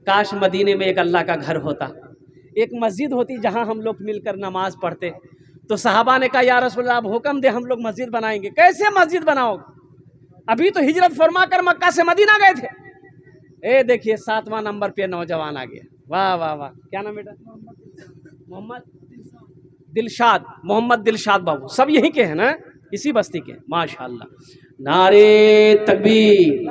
काश मदीने में एक अल्लाह का घर होता, एक मस्जिद होती जहां हम लोग मिलकर नमाज पढ़ते। तो साहबा ने कहा या रसूलल्लाह आप हुक्म दे, हम लोग मस्जिद बनाएंगे। कैसे मस्जिद बनाओगे? अभी तो हिजरत फरमा कर मक्का से मदीना गए थे। ए देखिए 7वां नंबर पे नौजवान आ गया। वाह वाह वाह। क्या नाम बेटा? मोहम्मद दिलशाद। मोहम्मद दिलशाद बाबू, सब यहीं के हैं ना, इसी बस्ती के माशाअल्लाह। नारे तकबीर,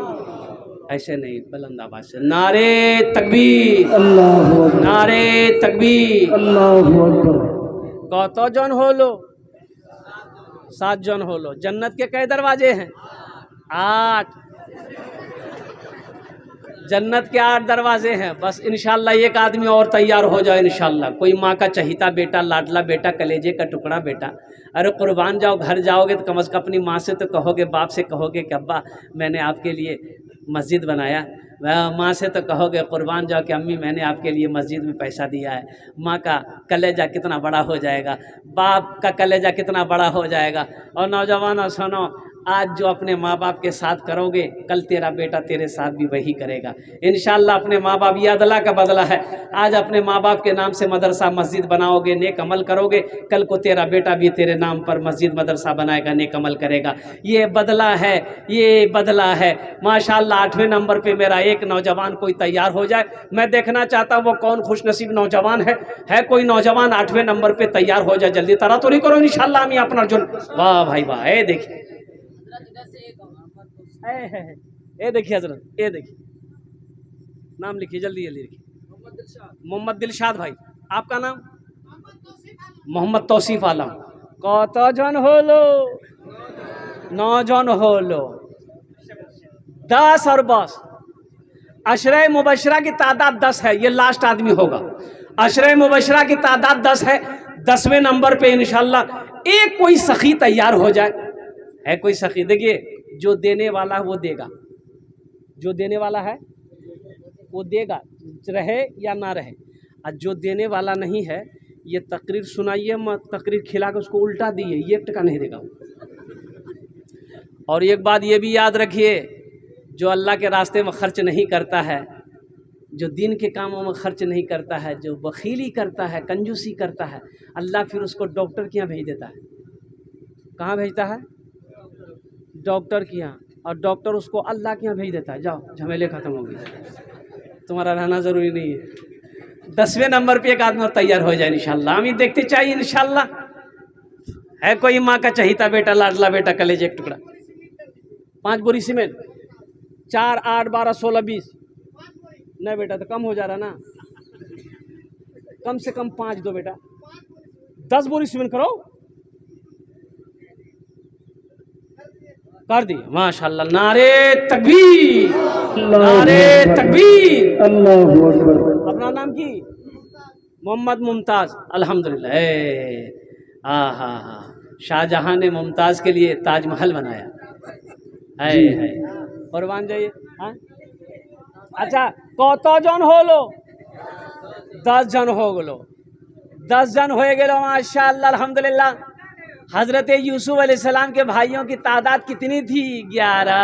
ऐसे नहीं बुलंद आवाज से, नारे तकबीर, अल्लाहू अकबर, नारे तकबीर, अल्लाहू अकबर। कत जन हो लो? 7 जन हो लो। जन्नत के कई दरवाजे हैं? 8। जन्नत के 8 दरवाजे हैं। बस इंशाअल्लाह एक आदमी और तैयार हो जाए इंशाअल्लाह। कोई माँ का चहीता बेटा, लाडला बेटा, कलेजे का टुकड़ा बेटा। अरे कुर्बान जाओ, घर जाओगे तो कम से कम अपनी माँ से तो कहोगे, बाप से कहोगे कि अब्बा मैंने आपके लिए मस्जिद बनाया। माँ से तो कहोगे, कुर्बान जाओ कि अम्मी मैंने आपके लिए मस्जिद में पैसा दिया है। माँ का कलेजा कितना बड़ा हो जाएगा, बाप का कलेजा कितना बड़ा हो जाएगा। और नौजवानों सुनो, आज जो अपने माँ बाप के साथ करोगे, कल तेरा बेटा तेरे साथ भी वही करेगा इंशाअल्लाह। अपने माँ बाप, ये अदला का बदला है। आज अपने माँ बाप के नाम से मदरसा मस्जिद बनाओगे, नेक अमल करोगे, कल को तेरा बेटा भी तेरे नाम पर मस्जिद मदरसा बनाएगा, नेक अमल करेगा। ये बदला है, ये बदला है माशाअल्लाह। 8वें नंबर पे मेरा एक नौजवान कोई तैयार हो जाए। मैं देखना चाहता हूँ वो कौन खुशनसीब नौजवान है कोई नौजवान 8वें नंबर पे तैयार हो जाए। जल्दी तरह तो नहीं करो इंशाअल्लाह। हम अपना जो, वाह भाई वाह। ये देखिए, ये देखिए हजरत, ये देखिए नाम लिखिए, जल्दी जल्दी लिखिए। मोहम्मद दिलशाद भाई। आपका नाम? मोहम्मद तौसीफ आलम। कत जन हो लो? 9 जन हो लो। 10 और बस। अशरे मुबशरा की तादाद 10 है, ये लास्ट आदमी होगा। अशरे मुबशरा की तादाद 10 है। 10वें नंबर पे इंशाअल्लाह एक कोई सखी तैयार हो जाए। है कोई सखी? देखिए जो देने वाला है वो देगा, जो देने वाला है वो देगा, रहे या ना रहे। और जो देने वाला नहीं है, ये तकरीर सुनाइए मत, तकरीर खिला के उसको उल्टा दिए, 1 टका नहीं देगा। और एक बात ये भी याद रखिए, जो अल्लाह के रास्ते में खर्च नहीं करता है, जो दिन के कामों में खर्च नहीं करता है, जो बखीली करता है, कंजूसी करता है, अल्लाह फिर उसको डॉक्टर के यहाँ भेज देता है। कहाँ भेजता है? डॉक्टर के यहाँ। और डॉक्टर उसको अल्लाह के यहाँ भेज देता है, जाओ झमेले ख़त्म हो गए, तुम्हारा रहना ज़रूरी नहीं है। 10वें नंबर पे एक आदमी और तैयार हो जाए इंशाल्लाह। हम ये देखते चाहिए इंशाल्लाह। है कोई माँ का चहीता बेटा, लाडला बेटा, कलेजे एक टुकड़ा, 5 बोरी सीमेंट, 4, 8, 12, 16, 20 नहीं बेटा, तो कम हो जा रहा ना, कम से कम 5 दो बेटा, 10 बोरी सीमेंट करो, कर दी। माशाल्लाह, नारे तकबीर, नारे तकबीर, अल्लाहू अकबर। अपना नाम की? मोहम्मद मुमताज। अल्हम्दुलिल्लाह। हाँ, शाहजहां ने मुमताज के लिए ताजमहल बनाया है। कुर्बान जाइए। हाँ, अच्छा, कत जन होलो? 10 जन हो गलो, 10 जन हो गेलो माशाअल्लाह अल्हम्दुलिल्लाह। हजरत यूसुफ अलैहिस्सलाम के भाइयों की तादाद कितनी थी? 11।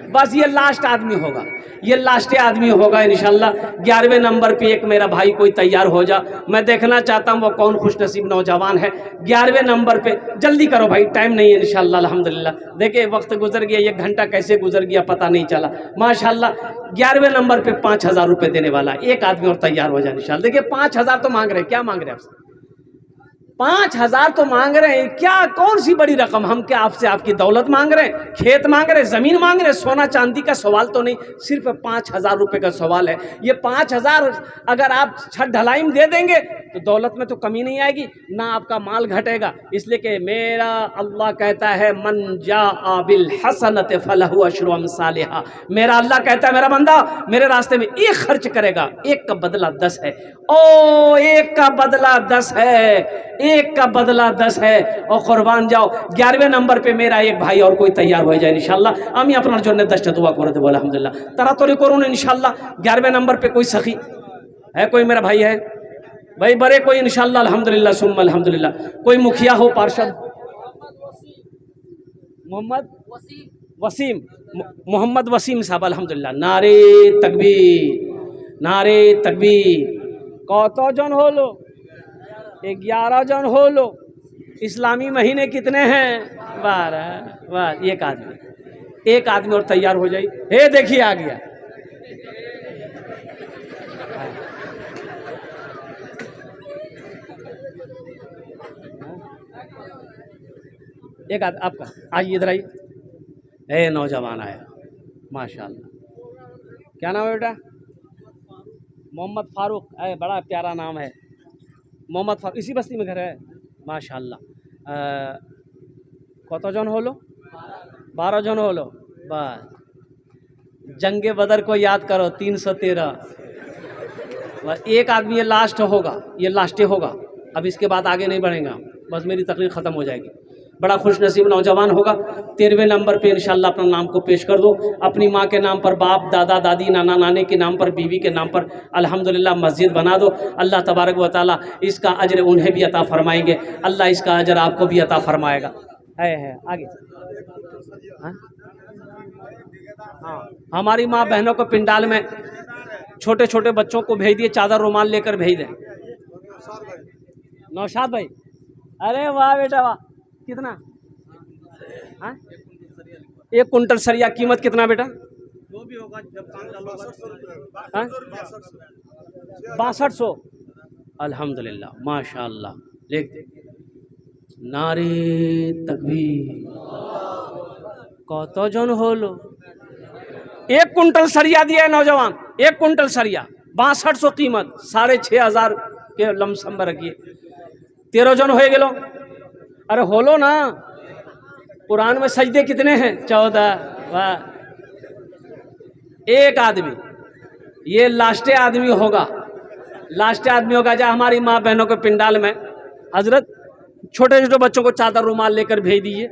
बस ये लास्ट आदमी होगा, ये लास्ट आदमी होगा इंशाल्लाह। 11वें नंबर पे एक मेरा भाई कोई तैयार हो जा, मैं देखना चाहता हूँ वो कौन खुशनसीब नौजवान है। 11वें नंबर पे जल्दी करो भाई, टाइम नहीं है इंशाल्लाह अल्हम्दुलिल्लाह। देखिए वक्त गुजर गया, 1 घंटा कैसे गुजर गया पता नहीं चला माशाल्लाह। 11वें नंबर पे 5000 रुपये देने वाला एक आदमी और तैयार हो जाए इंशाल्लाह। देखिए 5000 तो मांग रहे हैं, क्या मांग रहे हैं आपसे? 5000 तो मांग रहे हैं, क्या कौन सी बड़ी रकम? हम क्या आपसे आपकी दौलत मांग रहे हैं, खेत मांग रहे हैं, ज़मीन मांग रहे हैं? सोना चांदी का सवाल तो नहीं, सिर्फ 5000 रुपये का सवाल है। ये 5000 अगर आप छत ढलाई में दे देंगे तो दौलत में तो कमी नहीं आएगी, ना आपका माल घटेगा। इसलिए कि मेरा अल्लाह कहता है मन जाअ बिल हसनत फलहु अशरु अमसालिहा। मेरा अल्लाह कहता है मेरा बंदा मेरे रास्ते में 1 खर्च करेगा, 1 का बदला 10 है। ओ 1 का बदला 10 है, 1 का बदला 10 है। और कुर्बान जाओ। 11वें नंबर पे मेरा एक भाई और कोई तैयार हो जाए इंशाल्लाह। আমি আপনার জন্য 10টা দোয়া করে দেব আলহামদুলিল্লাহ। তাড়াতাড়ি করুন इंशाल्लाह। 11वें नंबर पे कोई सखी है, कोई मेरा भाई है भाई बड़े कोई इंशाल्लाह अल्हम्दुलिल्लाह सुम्मा अल्हम्दुलिल्लाह। कोई मुखिया हो, पार्षद? मोहम्मद वसीम, मोहम्मद वसीम साहब अल्हम्दुलिल्लाह। नारे तकबीर, नारे तकबीर। कतজন হলো? 11 जन हो लो। इस्लामी महीने कितने हैं? 12। वाह, एक आदमी और तैयार हो जाए। हे देखिए आ गया। एक आपका आइए, इधर आइए। हे नौजवान आया माशाल्लाह। क्या नाम है बेटा? मोहम्मद फारूक। है, बड़ा प्यारा नाम है मोहम्मद फारूक। इसी बस्ती में घर है माशाल्लाह। कतজন হলো? 12 जन হলো। बस जंगे बदर को याद करो, 313। बस एक आदमी ये लास्ट होगा, ये लास्ट होगा। अब इसके बाद आगे नहीं बढ़ेगा, बस मेरी तकरीर ख़त्म हो जाएगी। बड़ा खुश नसीब नौजवान होगा। 13वें नंबर पे इंशाल्लाह अपना नाम को पेश कर दो। अपनी माँ के नाम पर, बाप दादा दादी नाना नानी के नाम पर, बीवी के नाम पर अल्हम्दुलिल्लाह मस्जिद बना दो। अल्लाह तबारक व तआला इसका अजर उन्हें भी अता फरमाएंगे, अल्लाह इसका अजर आपको भी अता फरमाएगा। है आगे। हाँ, हमारी माँ बहनों को पिंडाल में छोटे छोटे बच्चों को भेज दिए, चादर रुमाल लेकर भेज दें। नौशाद भाई, अरे वाह बेटा वाह। कितना? हाँ, 1 कुंटल सरिया। कीमत कितना बेटा? जो भी होगा जब काम डालोगा 6200। अल्हम्दुलिल्लाह माशाअल्लाह। लिख दे। नारे तकबीर। कतজন হলো? 1 कुंटल सरिया दिया है नौजवान, 1 कुंटल सरिया, 6200 कीमत, 6500 के लमसम में रखिए। 13 जन हो गेलो। अरे होलो ना। कुरान में सजदे कितने हैं? 14। वाह, एक आदमी, ये लास्ट आदमी होगा, लास्ट आदमी होगा। जब हमारी माँ बहनों के पिंडाल में हजरत छोटे छोटे बच्चों को चादर रुमाल लेकर भेज दीजिए।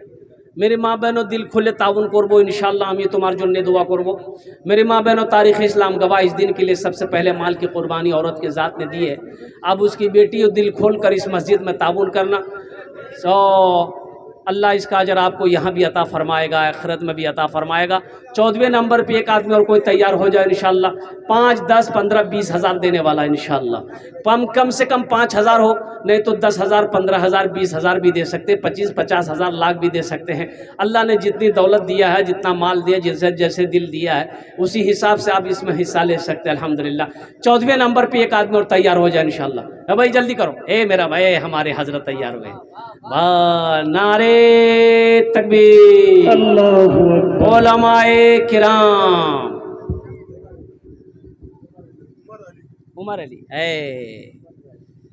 मेरी माँ बहनों दिल खुले ताउन करबो इंशाल्लाह। हम ये तुम्हारे जन्य दुआ करबो। मेरी माँ बहनों, तारीख़ इस्लाम गवाह इस दिन के लिए सबसे पहले माल की कुर्बानी औरत के ज़ात ने दी है। अब उसकी बेटी दिल खोल कर इस मस्जिद में ताउन करना। अल्लाह इसका अजर आपको यहाँ भी अता फरमाएगा, आखिरत में भी अता फरमाएगा। 14वें नंबर पे एक आदमी और कोई तैयार हो जाए इंशाअल्लाह, 5, 10, 15, 20 हज़ार देने वाला इंशाअल्लाह। कम से कम 5,000 हो, नहीं तो 10,000, 15,000, 20,000 भी दे सकते हैं, 25, 50,000, लाख भी दे सकते हैं। अल्लाह ने जितनी दौलत दिया है, जितना माल दिया, जैसे जैसे दिल दिया है, उसी हिसाब से आप इसमें हिस्सा ले सकते हैं अल्हम्दुलिल्लाह। 14वें नंबर पे एक आदमी और तैयार हो जाए इंशाअल्लाह। भाई जल्दी करो, मेरा भाई, हमारे हजरत तैयार हुए। वाह, नारे तकबीर, अल्लाहु अकबर। उलमाए किराम। उमर अली,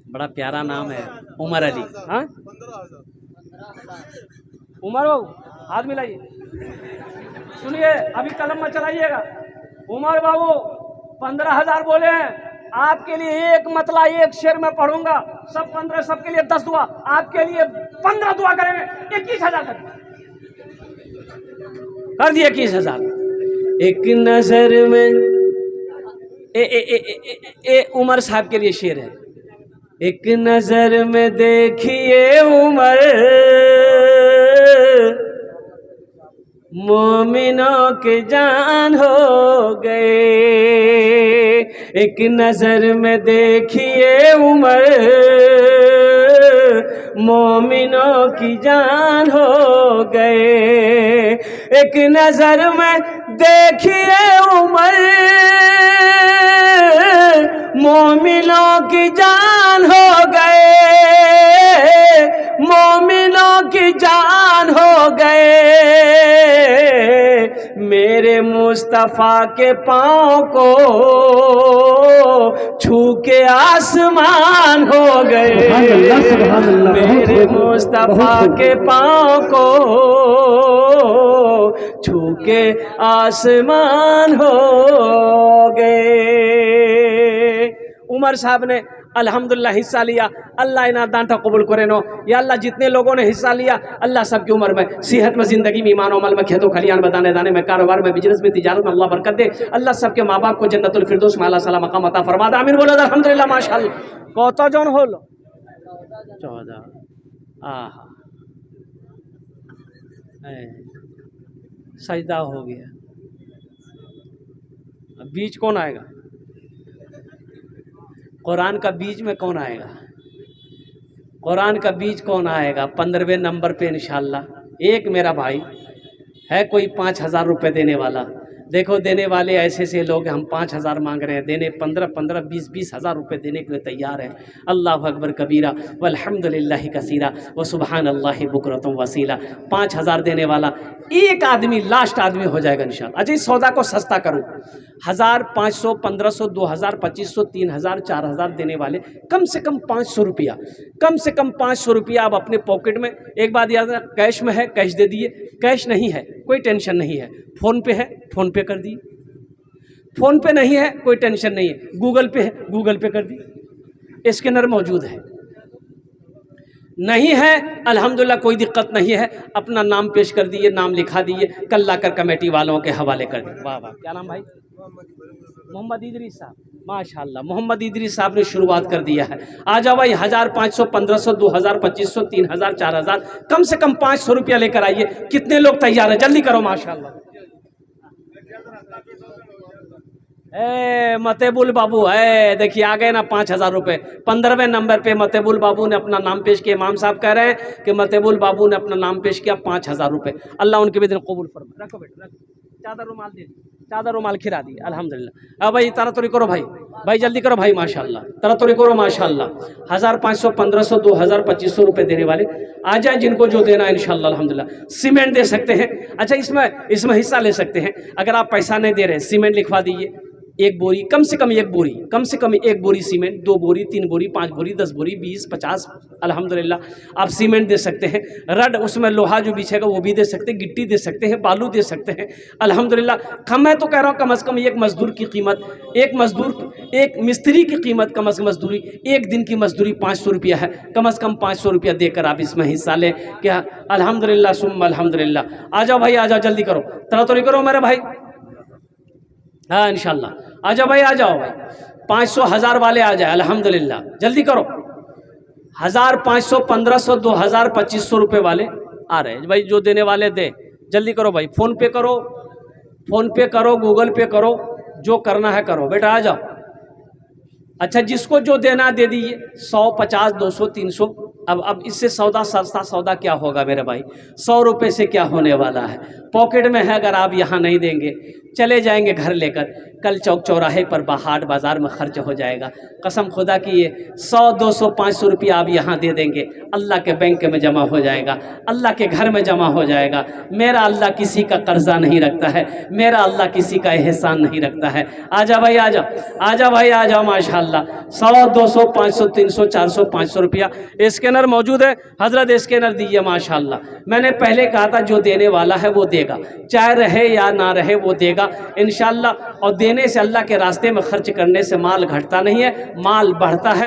बड़ा प्यारा नाम है उमर अली। हाँ, उमर बाबू हाथ मिलाइए, सुनिए, अभी कलम में चलाइएगा। उमर बाबू 15,000 बोले हैं, आपके लिए एक मतला एक शेर में पढ़ूंगा, सब 15, सबके लिए 10 दुआ, आपके लिए 15 दुआ करेंगे। 21,000 कर दिए, 21,000। एक नजर में उमर साहब के लिए शेर है। एक नजर में देखिए उमर, मोमिनों के जान हो गए। एक नजर में देखिए उमर, मोमिनों की जान हो गए। एक नजर में देखिए उमर, मोमिनों की जान हो गए, मोमिनों की जान हो गए। मेरे मुस्तफा के पाँव को छू के आसमान हो गए। मेरे मुस्तफा के पाँव को छू के आसमान हो गए। उमर साहब ने अल्हम्दुलिल्लाह हिस्सा लिया। अल्लाह इना दांटा कबूल करे नो। या अल्लाह जितने लोगों ने हिस्सा लिया, अल्लाह सबकी उम्र में, सेहत में, ज़िंदगी में, ईमान अमल में, खेतों खलियान में, दाने दाने में, कारोबार में, बिजनेस में, तिजारत में अल्लाह बरकत दे। अल्लाह सबके माँ बाप को जन्नतुल फिरदौस में अल्लाह सला मकाम अता फरमा दे। आमीन बोलो अल्हम्दुलिल्लाह माशाअल्लाह। कत जन होल? 14। आहा, सजदा हो गया। अब बीच कौन आएगा? कुरान का बीज में कौन आएगा? कुरान का बीज कौन आएगा? 15वें नंबर पे इंशाअल्लाह एक मेरा भाई है, कोई 5,000 रुपये देने वाला। देखो, देने वाले ऐसे से लोग, हम 5,000 मांग रहे हैं, देने 15, 15, 20, 20 हज़ार रुपये देने के लिए तैयार है। अल्लाहु अकबर कबीरा वल्हम्दुलिल्लाहि कसीरा व सुबहानल्लाहि बुकरतुम वसीला। 5,000 देने वाला एक आदमी, लास्ट आदमी हो जाएगा इंशाअल्लाह। अच्छा, इस सौदा को सस्ता करूँ, 1,000, 500, 1,500, 2,000, 2,500, 3,000, 4,000 देने वाले कम से कम 500 रुपया, कम से कम 500 रुपया आप अपने पॉकेट में। एक बात याद रखना, कैश में है कैश दे दिए, कैश नहीं है कोई टेंशन नहीं है, फ़ोन पे है फ़ोन पे कर दिए, फ़ोन पे नहीं है कोई टेंशन नहीं है, गूगल पे है गूगल पे कर दिए, स्कैनर मौजूद है। नहीं है अल्हम्दुलिल्लाह, कोई दिक्कत नहीं है, अपना नाम पेश कर दिए, नाम लिखा दिए, कल लाकर कमेटी वालों के हवाले कर दिए। वाह वाह, क्या नाम भाई? मोहम्मद इदरीस साहब, माशाल्लाह, मोहम्मद इदरीस साहब ने शुरुआत कर दिया है। आ जाओ भाई, 1,000, 500, 1,500, 2,000, 2,500, 3,000, 4,000, कम से कम 500 रुपया लेकर आइए। कितने लोग तैयार हैं? जल्दी करो माशाल्लाह। मतेबुल बाबू है, देखिए आ गए ना 5,000 रुपये। 15वें नंबर पे मतेबुल बाबू ने अपना नाम पेश किया। इमाम साहब कह रहे हैं कि मतेबुल बाबू ने अपना नाम पेश किया, 5,000 रुपये। अल्लाह उनके भी दिन कबूल फरमाए। रखो बेटा, रखो, चादर रुमाल दे दी, चादर रुमाल खिला दी अल्हम्दुलिल्लाह। अब भाई तरातरी करो भाई, भाई जल्दी करो भाई माशाल्लाह, तरातरी करो माशाल्लाह। 1,000, 500, 1,500, 2,000, 2,500 रुपये देने वाले आ जाए, जिनको जो देना है इंशाल्लाह अल्हम्दुलिल्लाह। सीमेंट दे सकते हैं, अच्छा इसमें हिस्सा ले सकते हैं। अगर आप पैसा नहीं दे रहे, सीमेंट लिखवा दीजिए, एक बोरी, कम से कम एक बोरी, कम से कम एक बोरी सीमेंट, 2 बोरी, 3 बोरी, 5 बोरी, 10 बोरी, 20, 50 अल्हम्दुलिल्लाह आप सीमेंट दे सकते हैं। रड, उसमें लोहा जो बिछेगा वो भी दे सकते हैं, गिट्टी दे सकते हैं, बालू दे सकते हैं अल्हम्दुलिल्लाह। मैं तो कह रहा हूँ कम से कम एक मजदूर की कीमत, एक मिस्त्री की कीमत, कम से कम मजदूरी, एक दिन की मजदूरी 500 रुपया है। कम से कम 500 रुपया देकर आप इसमें हिस्सा लें। क्या अल्हम्दुलिल्लाह सुम्मा अल्हम्दुलिल्लाह। आ जाओ भाई, आ जाओ, जल्दी करो, तरातरी करो मेरे भाई। हाँ इंशाल्लाह, आ जाओ भाई, आ जाओ भाई। 500, 1,000 वाले आ जाए अल्हम्दुलिल्लाह, जल्दी करो। 1,000, 500, 1,500, 2,000, 2,500 रुपये वाले आ रहे हैं भाई, जो देने वाले दे, जल्दी करो भाई, फ़ोन पे करो, फ़ोन पे करो, गूगल पे करो, जो करना है करो, बेटा आ जाओ। अच्छा, जिसको जो देना दे दीजिए, 100, 50, 200, 300। अब इससे सौदा, सस्ता सौदा क्या होगा मेरे भाई? 100 रुपये से क्या होने वाला है? पॉकेट में है, अगर आप यहाँ नहीं देंगे, चले जाएंगे घर लेकर, कल चौक चौराहे पर हाट बाज़ार में खर्च हो जाएगा। कसम खुदा की ये 100, 200, 500 रुपया आप यहाँ दे देंगे, अल्लाह के बैंक में जमा हो जाएगा, अल्लाह के घर में जमा हो जाएगा। मेरा अल्लाह किसी का कर्जा नहीं रखता है, मेरा अल्लाह किसी का एहसान नहीं रखता है। आजा भाई आजा, आजा भाई आ जाओ, माशाल्लाह। 100, 200, 500, 300, 400, 500 रुपया स्कैनर मौजूद है। हजरत स्कैनर दीजिए, माशाल्लाह। मैंने पहले कहा था जो देने वाला है वो देगा, चाहे रहे या ना रहे वो देगा इंशाल्लाह। और देने से, अल्लाह के रास्ते में खर्च करने से माल घटता नहीं है, माल बढ़ता है।